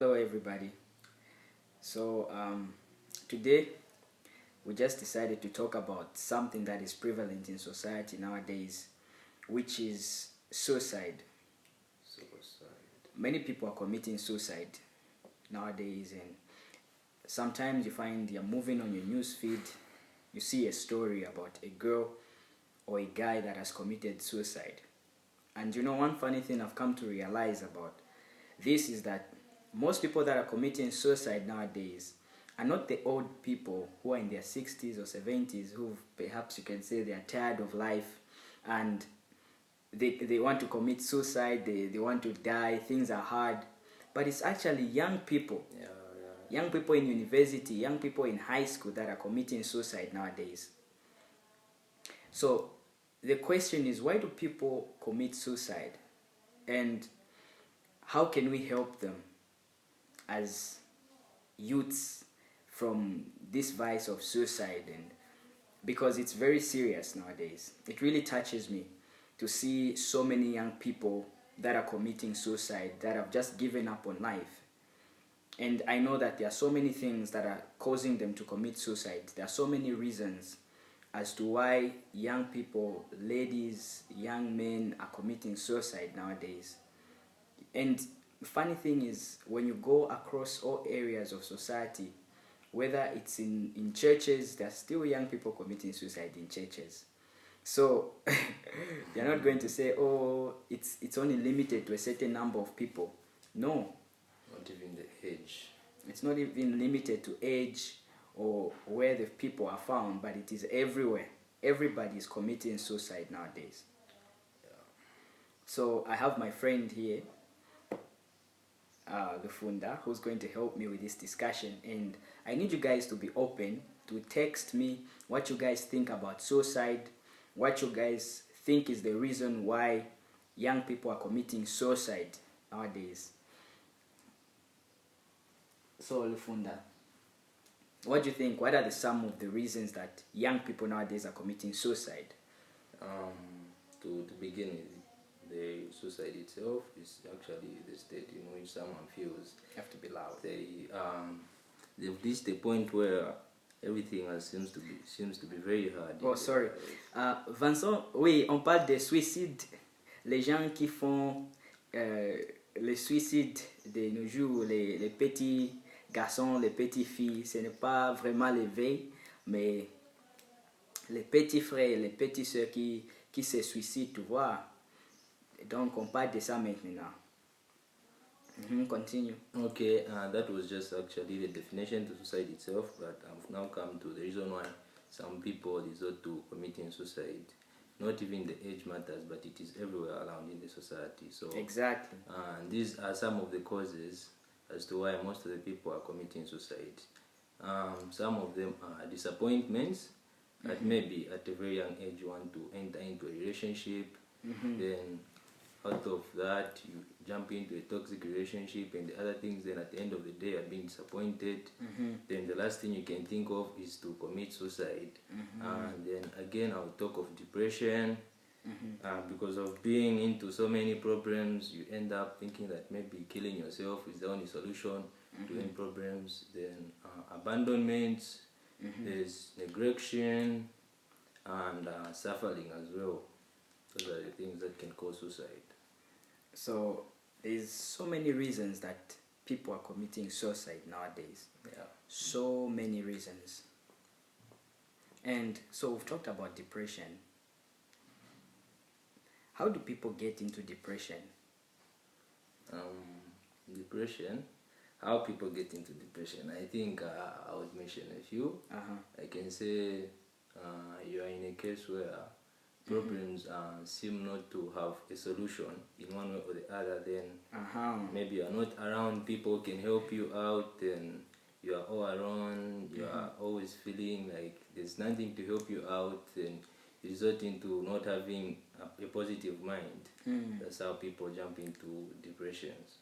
Hello, everybody. So, today we just decided to talk about something that is prevalent in society nowadays, which is suicide. Many people are committing suicide nowadays, and sometimes you find you're moving on your news feed, you see a story about a girl or a guy that has committed suicide. And one funny thing I've come to realize about this is that most people that are committing suicide nowadays are not the old people who are in their 60s or 70s, who perhaps you can say they are tired of life and they want to commit suicide, they want to die, things are hard. But it's actually young people, young people in university, young people in high school that are committing suicide nowadays. So the question is, why do people commit suicide? And how can we help them as youths from this vice of suicide? And because it's very serious nowadays, it really touches me to see so many young people that are committing suicide, that have just given up on life. And I know that there are so many things that are causing them to commit suicide. There are so many reasons as to why young people, ladies, young men are committing suicide nowadays. And the funny thing is, when you go across all areas of society, whether it's in churches, there are still young people committing suicide in churches. So they're not going to say, oh, it's only limited to a certain number of people. No. Not even the age. It's not even limited to age or where the people are found, but it is everywhere. Everybody is committing suicide nowadays. Yeah. So I have my friend here, the Funda, who's going to help me with this discussion. And I need you guys to be open, to text me what you guys think about suicide, what you guys think is the reason why young people are committing suicide nowadays. So, Lufunda, what do you think? What are some of the reasons that young people nowadays are committing suicide? To begin with, the suicide itself is actually the state in which someone feels You have to be loud. They've reached a point where everything seems to be very hard. Oh, sorry. Vincent, oui, on parle des suicides. Les gens qui font les suicides de nos jours, les petits garçons, les petites filles, ce n'est pas vraiment les vieilles, mais les petits frères, les petites sœurs qui se suicident, tu vois. Donc, on parle de ça maintenant. Continue. Okay, that was just actually the definition to suicide itself, but I've now come to the reason why some people resort to committing suicide. Not even the age matters, but it is everywhere around in the society. So exactly. These are some of the causes as to why most of the people are committing suicide. Some of them are disappointments, that maybe at a very young age you want to enter into a relationship, then out of that you jump into a toxic relationship and the other things, then at the end of the day you're being disappointed, then the last thing you can think of is to commit suicide. And then again I'll talk of depression. Because of being into so many problems, you end up thinking that maybe killing yourself is the only solution to any problems. Then abandonment, there's neglection, and suffering as well. Those are the things that can cause suicide. So there's so many reasons that people are committing suicide nowadays. Yeah. So many reasons. And so we've talked about depression. How do people get into depression? Depression, how people get into depression. I think I would mention a few. I can say you are in a case where problems seem not to have a solution in one way or the other, then maybe you are not around people who can help you out, then you are all alone, you are always feeling like there's nothing to help you out, and resorting to not having a positive mind. That's how people jump into depressions.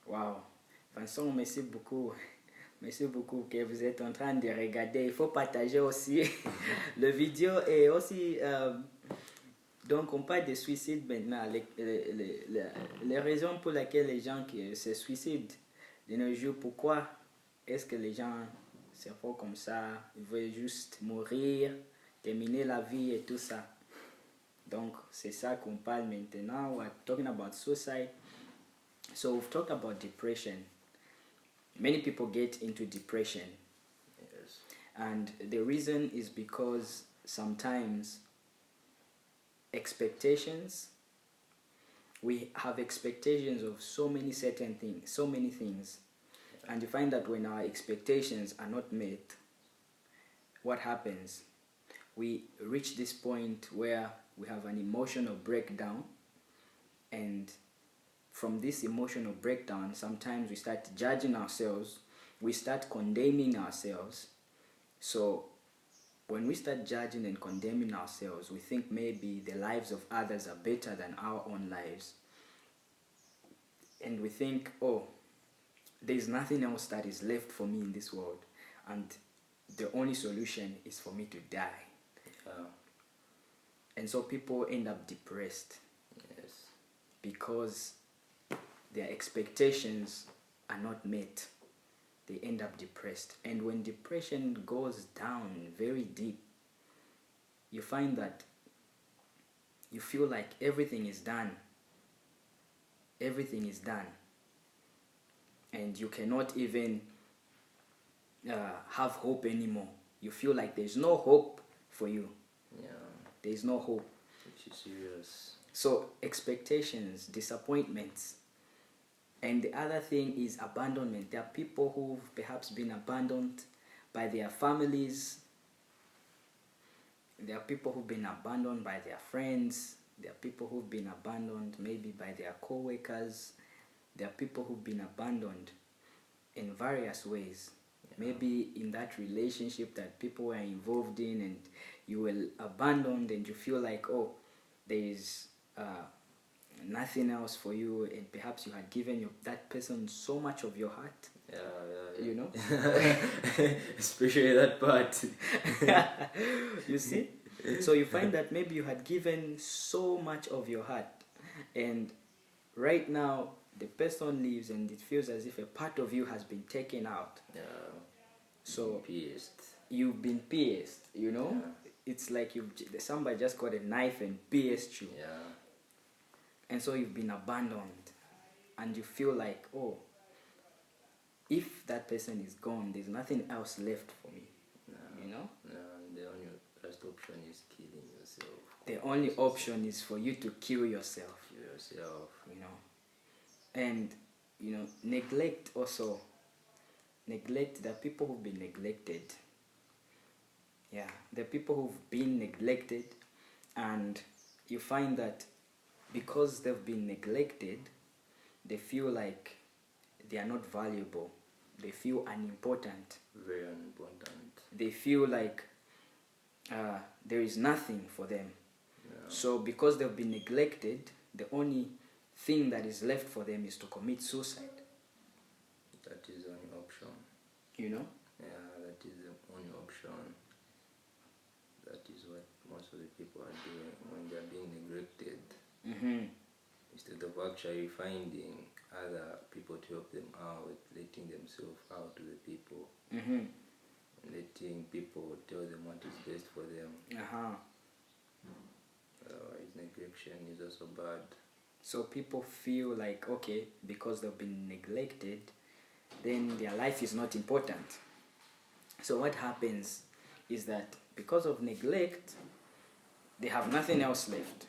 Wow. Vincent, merci beaucoup. Merci beaucoup que vous êtes en train de regarder. Il faut partager aussi le vidéo et aussi Donc on parle de suicide maintenant, les raisons pour lesquelles les gens qui se suicident. de nos jours, pourquoi est-ce que les gens se font comme ça, ils veulent juste mourir, terminer la vie et tout ça. Donc, c'est ça qu'on parle maintenant. We're talking about suicide. So, we've talked about depression. Many people get into depression. Yes. And the reason is because sometimes expectations, we have expectations of so many certain things, so many things. And you find that when our expectations are not met, what happens? We reach this point where we have an emotional breakdown, and from this emotional breakdown, sometimes we start judging ourselves, we start condemning ourselves. So when we start judging and condemning ourselves, we think maybe the lives of others are better than our own lives. And we think, oh, there's nothing else that is left for me in this world, and the only solution is for me to die. And so people end up depressed. Yes. Because their expectations are not met. They end up depressed. And when depression goes down very deep, you find that you feel like everything is done. Everything is done. And you cannot even have hope anymore. You feel like there's no hope for you. Yeah. There's no hope. Which is serious. So expectations, disappointments. And the other thing is abandonment. There are people who've perhaps been abandoned by their families. There are people who've been abandoned by their friends. There are people who've been abandoned maybe by their co-workers. There are people who've been abandoned in various ways. Yeah. Maybe in that relationship that people were involved in, and you were abandoned, and you feel like, oh, there is nothing else for you, and perhaps you had given that person so much of your heart. Yeah. You know? Especially that part. You see? So you find that maybe you had given so much of your heart, and right now the person leaves, and it feels as if a part of you has been taken out. Yeah. So pierced. You've been pierced, you know? Yeah. It's like somebody just got a knife and pierced you. Yeah. And so you've been abandoned, and you feel like, oh, if that person is gone, there's nothing else left for me. No. You know? No, the only last option is killing yourself. The only option is for you to kill yourself. Kill yourself. You know? And, you know, neglect also. Neglect, there are people who've been neglected. Yeah, there are people who've been neglected, and you find that because they've been neglected, they feel like they are not valuable. They feel unimportant. Very unimportant. They feel like there is nothing for them. Yeah. So because they've been neglected, the only thing that is left for them is to commit suicide. That is the only option. You know? Yeah, that is the only option. That is what most of the people are doing when they are being neglected. Mm-hmm. Instead of actually finding other people to help them out, letting themselves out to the people, Mm-hmm. letting people tell them what is best for them. Uh-huh. Neglection is also bad. So people feel like, okay, because they've been neglected, then their life is not important. So what happens is that because of neglect, they have nothing else left.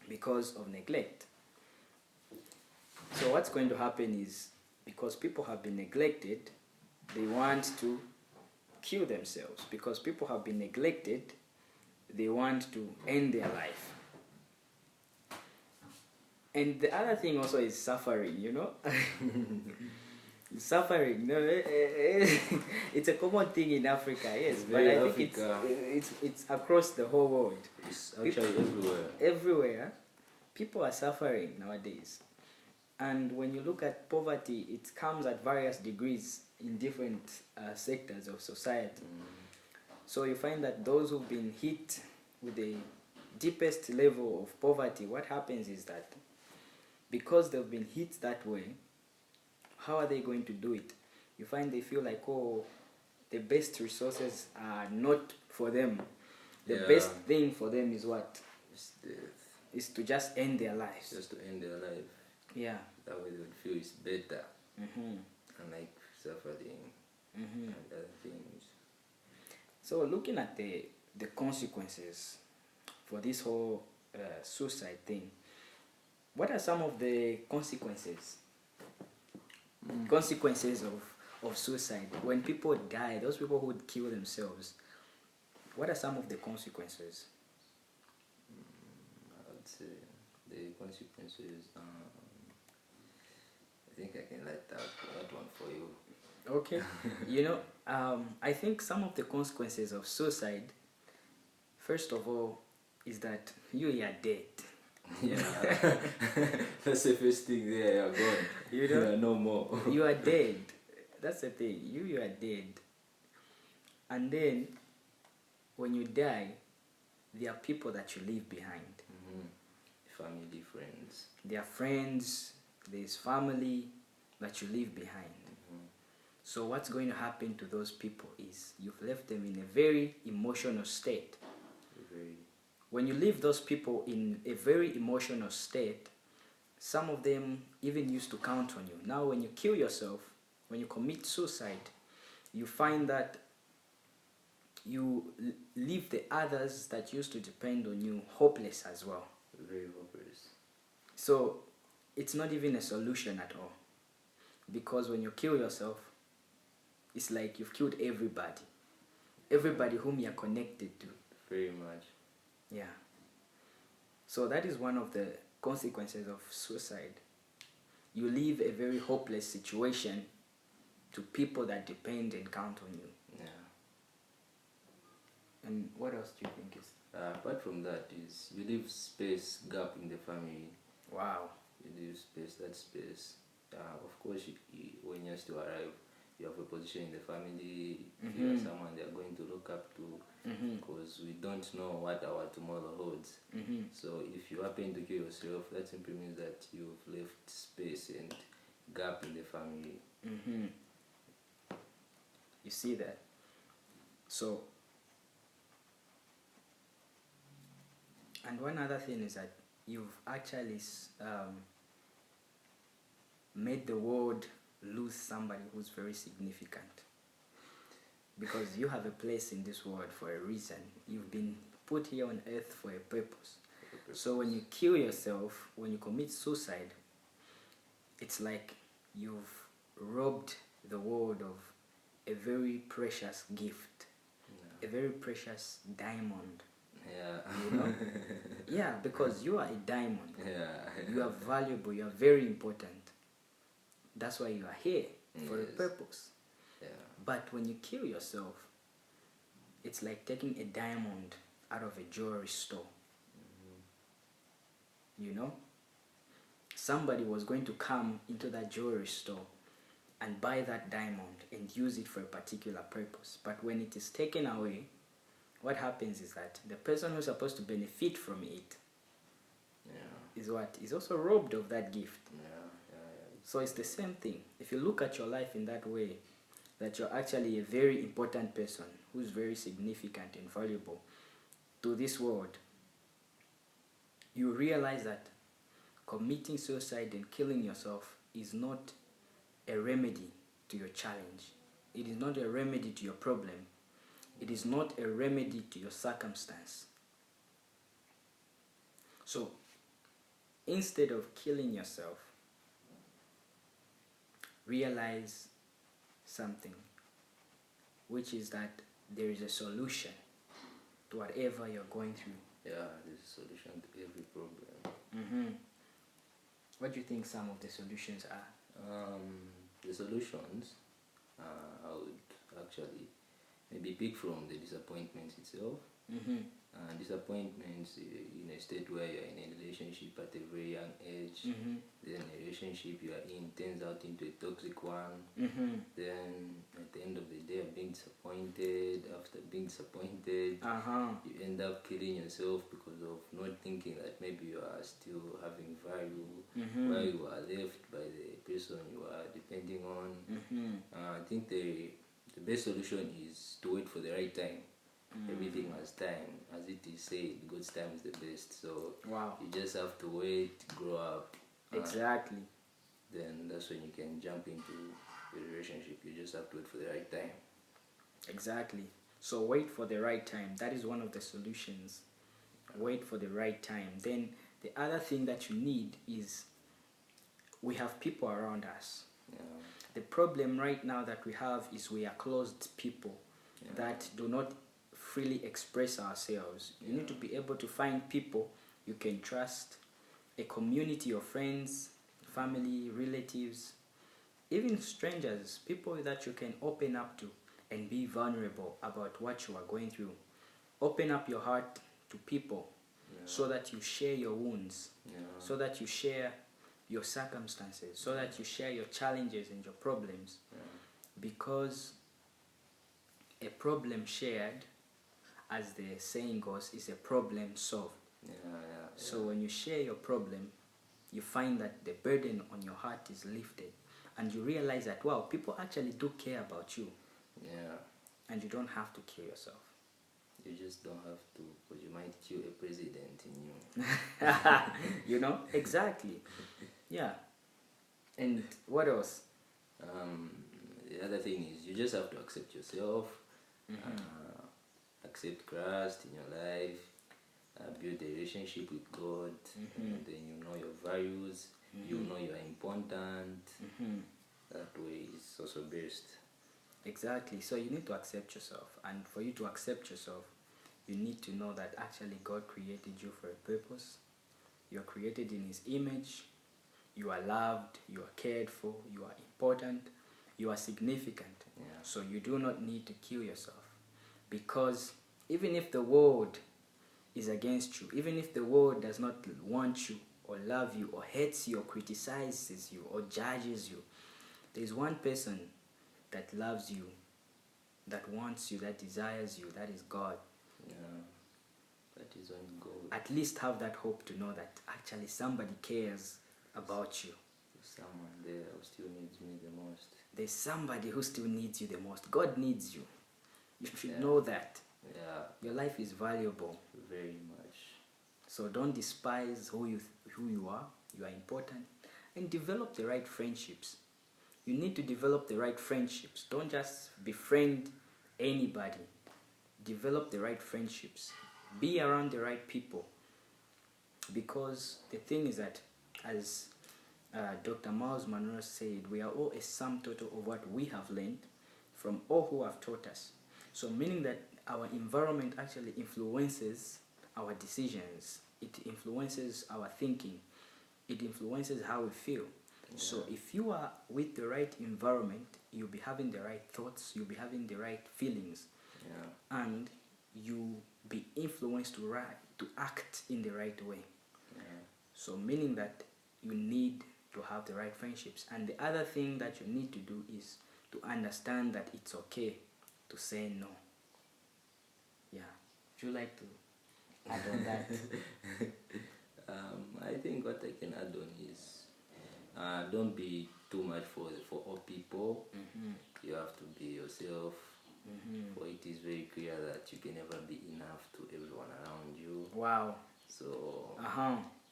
Because of neglect. So what's going to happen is, because people have been neglected, they want to kill themselves. Because people have been neglected, they want to end their life. And the other thing also is suffering, you know? Suffering, no, it's a common thing in Africa, yes, but I think it's across the whole world. It's actually everywhere. Everywhere, people are suffering nowadays. And when you look at poverty, it comes at various degrees in different sectors of society. So you find that those who've been hit with the deepest level of poverty, what happens is that because they've been hit that way, how are they going to do it? You find they feel like, oh, the best resources are not for them. The best thing for them is what? It's death. Is to just end their lives. Just to end their life. Yeah. That way they would feel it's better. Mm-hmm. Unlike suffering and other things. So looking at the consequences for this whole suicide thing, what are some of the consequences? Consequences of suicide. When people die, those people who would kill themselves, what are some of the consequences? I would say the consequences, I think I can let that one for you. Okay. I think some of the consequences of suicide, first of all, is that you are dead. Yeah. That's the first thing there, you're gone. You are no more. You are dead. That's the thing. You are dead. And then, when you die, there are people that you leave behind. Family, friends. There are friends, there's family that you leave behind. So what's going to happen to those people is you've left them in a very emotional state. When you leave those people in a very emotional state, some of them even used to count on you. Now when you kill yourself, when you commit suicide, you find that you leave the others that used to depend on you hopeless as well. Very hopeless. So it's not even a solution at all. Because when you kill yourself, it's like you've killed everybody. Everybody whom you're connected to. Very much. Yeah. So that is one of the consequences of suicide. You leave a very hopeless situation to people that depend and count on you. Yeah. And what else do you think is? Apart from that is you leave space, gap in the family. Wow. You leave space, that space. Of course, when you're still alive, you have a position in the family. If you are someone they are going to look up to, because we don't know what our tomorrow holds. So if you happen to kill yourself, that simply means that you've left space and gap in the family. You see that? So, and one other thing is that you've actually made the world lose somebody who's very significant, because you have a place in this world for a reason. You've been put here on earth for a purpose. So when you kill yourself, when you commit suicide, it's like you've robbed the world of a very precious gift, a very precious diamond. Yeah, because you are a diamond. You are valuable, you are very important. That's why you are here, for a purpose. But when you kill yourself, it's like taking a diamond out of a jewelry store. Somebody was going to come into that jewelry store and buy that diamond and use it for a particular purpose. But when it is taken away, what happens is that the person who's supposed to benefit from it is also robbed of that gift. So it's the same thing. If you look at your life in that way, that you're actually a very important person who's very significant and valuable to this world, you realize that committing suicide and killing yourself is not a remedy to your challenge. It is not a remedy to your problem. It is not a remedy to your circumstance. So, instead of killing yourself, realize something, which is that there is a solution to whatever you're going through. Yeah, there's a solution to every problem. What do you think some of the solutions are? The solutions, I would actually maybe pick from the disappointment itself. Disappointments in a state where you're in a relationship at a very young age, then a relationship you are in turns out into a toxic one, then at the end of the day of being disappointed, after being disappointed, you end up killing yourself because of not thinking that maybe you are still having value while you are left by the person you are depending on. I think the best solution is to wait for the right time. Everything has time, as it is said, God's time is the best. So you just have to wait, grow up. Exactly. Then that's when you can jump into a relationship. You just have to wait for the right time. Exactly. So wait for the right time. That is one of the solutions. Wait for the right time. Then the other thing that you need is we have people around us. The problem right now that we have is we are closed people that do not freely express ourselves. You need to be able to find people you can trust, a community of friends, family, relatives, even strangers, people that you can open up to and be vulnerable about what you are going through. Open up your heart to people so that you share your wounds, so that you share your circumstances, so that you share your challenges and your problems. Because a problem shared, as the saying goes, is a problem solved. So when you share your problem, you find that the burden on your heart is lifted, and you realize that wow, people actually do care about you. And you don't have to kill yourself. You just don't have to, because you might kill a president in you. You know, exactly. Yeah. And what else? The other thing is you just have to accept yourself, accept Christ in your life, build a relationship with God, and then you know your values, you know you are important. That way is also best. Exactly. So you need to accept yourself, and for you to accept yourself, you need to know that actually God created you for a purpose. You are created in His image. You are loved, you are cared for, you are important, you are significant. So you do not need to kill yourself. Because even if the world is against you, even if the world does not want you or love you or hates you or criticizes you or judges you, there is one person that loves you, that wants you, that desires you, that is God. That is only God. At least have that hope to know that actually somebody cares about you. There's someone there who still needs me the most. There's somebody who still needs you the most. God needs you. You should know that. Your life is valuable. Very much. So don't despise who you are. You are important. And develop the right friendships. You need to develop the right friendships. Don't just befriend anybody. Develop the right friendships. Be around the right people. Because the thing is that, as Dr. Miles Monroe said, we are all a sum total of what we have learned from all who have taught us. So meaning that our environment actually influences our decisions. It influences our thinking. It influences how we feel. So if you are with the right environment, you'll be having the right thoughts, you'll be having the right feelings, and you'll be influenced to act in the right way. So meaning that you need to have the right friendships. And the other thing that you need to do is to understand that it's okay to say no. Would you like to add on that? I think what I can add on is don't be too much for all people. You have to be yourself. For it is very clear that you can never be enough to everyone around you. Wow. So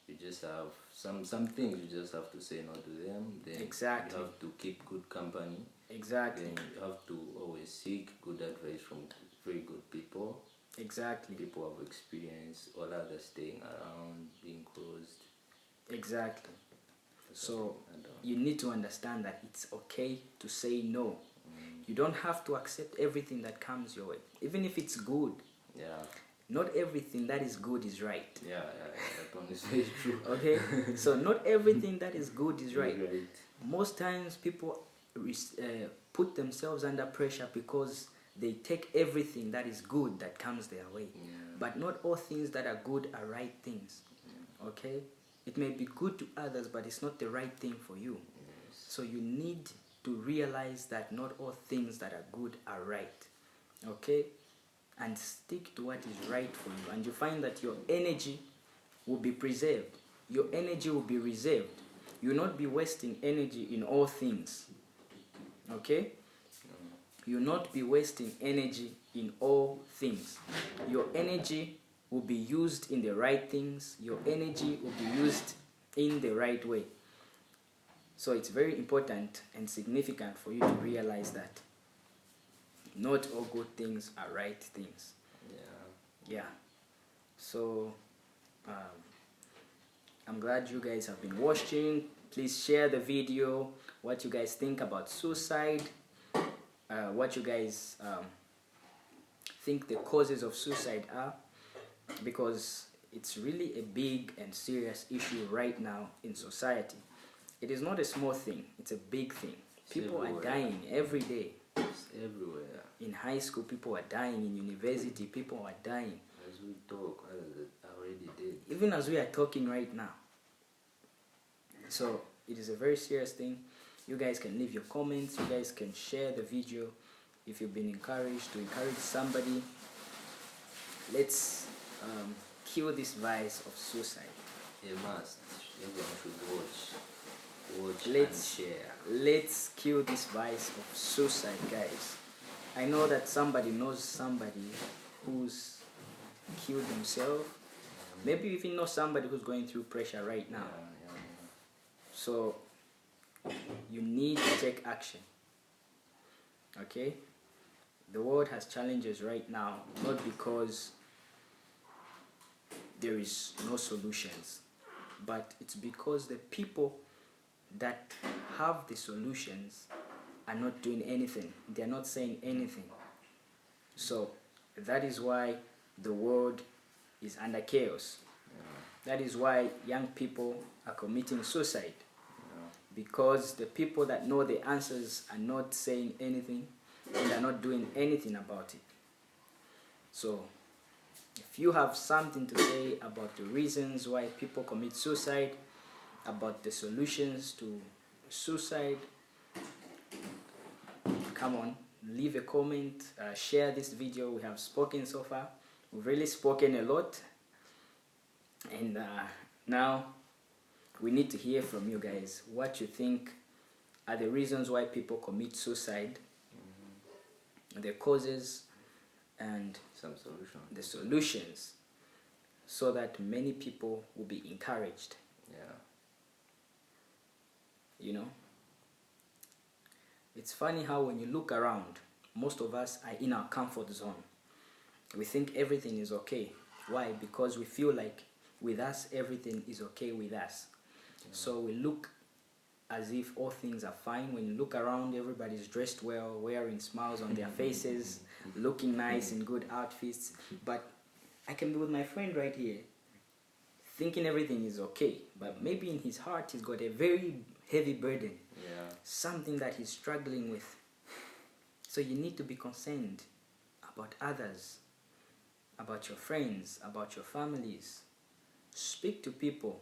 you just have some things you just have to say no to them. Then exactly. You have to keep good company. Exactly. Then you have to always seek good advice from very good people. Exactly. People have experience, all others staying around, being closed. Exactly. So you need to understand that it's okay to say no. You don't have to accept everything that comes your way, even if it's good. Not everything that is good is right. That one is very true. Okay, so not everything that is good is right. Most times people put themselves under pressure because they take everything that is good that comes their way. But not all things that are good are right things. Okay? It may be good to others, but it's not the right thing for you. So you need to realize that not all things that are good are right. Okay? And stick to what is right for you. And you find that your energy will be preserved. Your energy will be reserved. You will not be wasting energy in all things. Okay? You will not be wasting energy in all things. Your energy will be used in the right things. Your energy will be used in the right way. So it's very important and significant for you to realize that not all good things are right things. Yeah. So I'm glad you guys have been watching. Please share the video, what you guys think about suicide, what you guys think the causes of suicide are, because it's really a big and serious issue right now in society. It is not a small thing, it's a big thing. People are dying every day. It's everywhere. In high school, people are dying. In university, people are dying. As we talk, others are already dead. Even as we are talking right now. So it is a very serious thing. You guys can leave your comments. You guys can share the video if you've been encouraged to encourage somebody. Let's kill this vice of suicide. A must. Everyone should watch and share. Let's kill this vice of suicide, guys. I know that somebody knows somebody who's killed himself. Maybe you even know somebody who's going through pressure right now. So you need to take action. Okay? The world has challenges right now, not because there is no solutions, but it's because the people that have the solutions are not doing anything. They are not saying anything. So that is why the world is under chaos. That is why young people are committing suicide. Because the people that know the answers are not saying anything and are not doing anything about it. So if you have something to say about the reasons why people commit suicide, about the solutions to suicide, come on, leave a comment, share this video. We have spoken so far. We've really spoken a lot. And now we need to hear from you guys what you think are the reasons why people commit suicide, the causes, and the solutions, so that many people will be encouraged. You know, it's funny how when you look around, most of us are in our comfort zone. We think everything is okay. Why? Because we feel like with us everything is okay with us. So we look as if all things are fine. When you look around, everybody's dressed well, wearing smiles on their faces, looking nice in good outfits. But I can be with my friend right here, thinking everything is okay, but maybe in his heart he's got a very heavy burden, something that he's struggling with. So you need to be concerned about others, about your friends, about your families. Speak to people.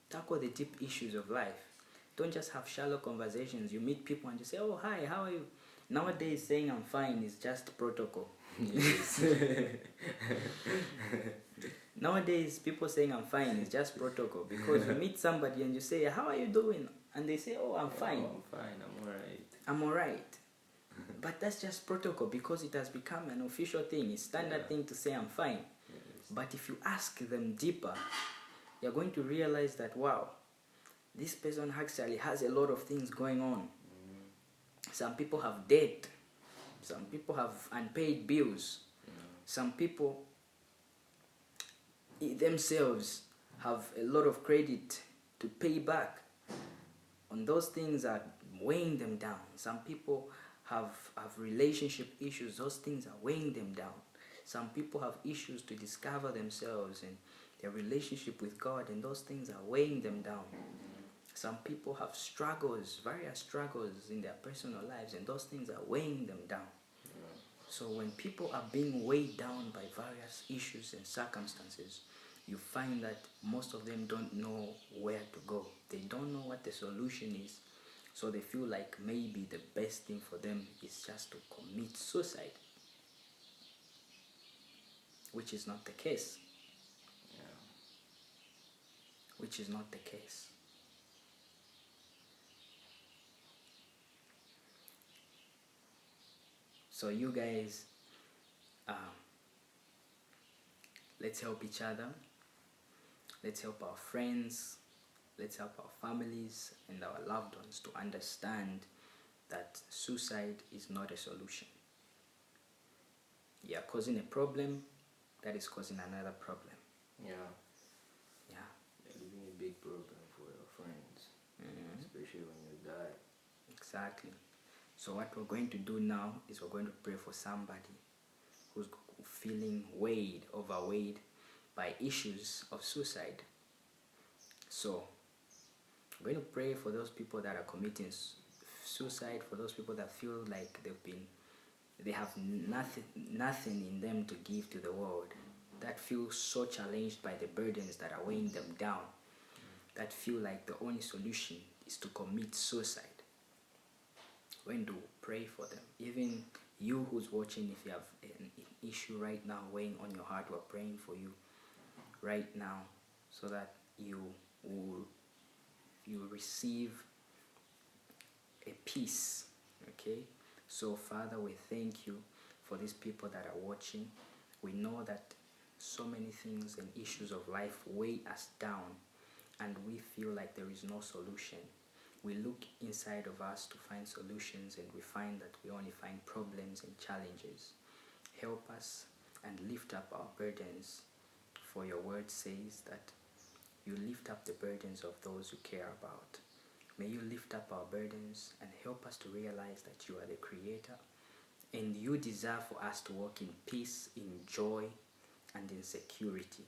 Tackle the deep issues of life. Don't just have shallow conversations. You meet people and you say, oh, hi, how are you? Nowadays, saying I'm fine is just protocol. Nowadays, people saying I'm fine is just protocol, because you meet somebody and you say, how are you doing? And they say, oh, I'm fine. Oh, I'm fine, I'm alright. I'm alright. But that's just protocol, because it has become an official thing. It's standard thing to say I'm fine. But if you ask them deeper, you're going to realize that, wow, this person actually has a lot of things going on. Some people have debt. Some people have unpaid bills. Some people themselves have a lot of credit to pay back. And those things are weighing them down. Some people have relationship issues. Those things are weighing them down. Some people have issues to discover themselves and their relationship with God, and those things are weighing them down. Some people have struggles, various struggles in their personal lives, and those things are weighing them down. So when people are being weighed down by various issues and circumstances, you find that most of them don't know where to go. They don't know what the solution is. So they feel like maybe the best thing for them is just to commit suicide, which is not the case. Which is not the case. So you guys, let's help each other. Let's help our friends. Let's help our families and our loved ones to understand that suicide is not a solution. You are causing a problem that is causing another problem. Yeah. Yeah. You're leaving a big problem for your friends, especially when you die. Exactly. So what we're going to do now is we're going to pray for somebody who's feeling overweighed by issues of suicide. So we're going to pray for those people that are committing suicide, for those people that feel like they have nothing in them to give to the world, that feel so challenged by the burdens that are weighing them down, that feel like the only solution is to commit suicide. We're going to pray for them. Even you who's watching, if you have an issue right now weighing on your heart, we're praying for you right now so that you will receive a peace. Okay? So Father, we thank you for these people that are watching. We know that so many things and issues of life weigh us down and we feel like there is no solution. We look inside of us to find solutions and we find that we only find problems and challenges. Help us and lift up our burdens, for your word says that you lift up the burdens of those you care about. May you lift up our burdens and help us to realize that you are the Creator and you desire for us to walk in peace, in joy, and in security.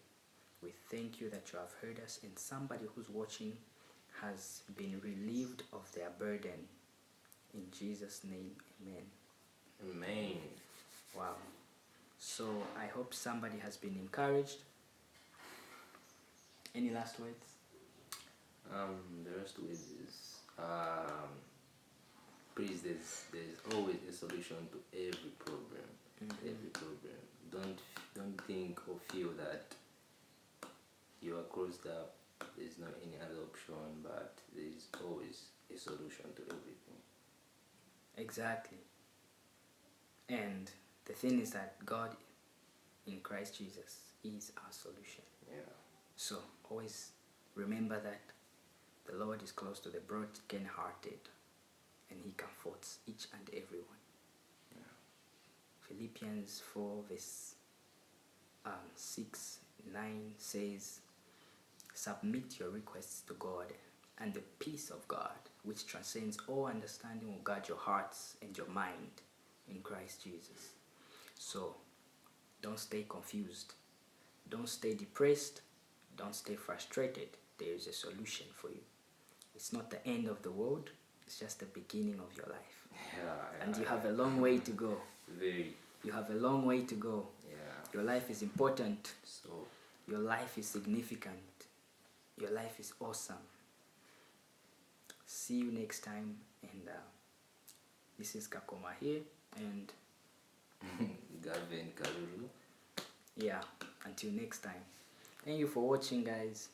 We thank you that you have heard us and somebody who's watching has been relieved of their burden. In Jesus' name, amen. Amen. Wow. So I hope somebody has been encouraged. Any last words? The last word is please, there's always a solution to every problem. Every problem. Don't think or feel that you are closed up. There's not any other option, but there's always a solution to everything. Exactly. And the thing is that God in Christ Jesus is our solution. Yeah. So always remember that the Lord is close to the broken-hearted and he comforts each and everyone. Yeah. Philippians 4 verse 6-9 says, submit your requests to God, and the peace of God, which transcends all understanding, will guard your hearts and your mind in Christ Jesus. So don't stay confused. Don't stay depressed. Don't stay frustrated. There is a solution for you. It's not the end of the world. It's just the beginning of your life. And you have a long way to go. You have a long way to go. Your life is important. So your life is significant. Your life is awesome. See you next time. And this is Kakoma here. And Gavin Kalulu. Yeah, until next time. Thank you for watching, guys.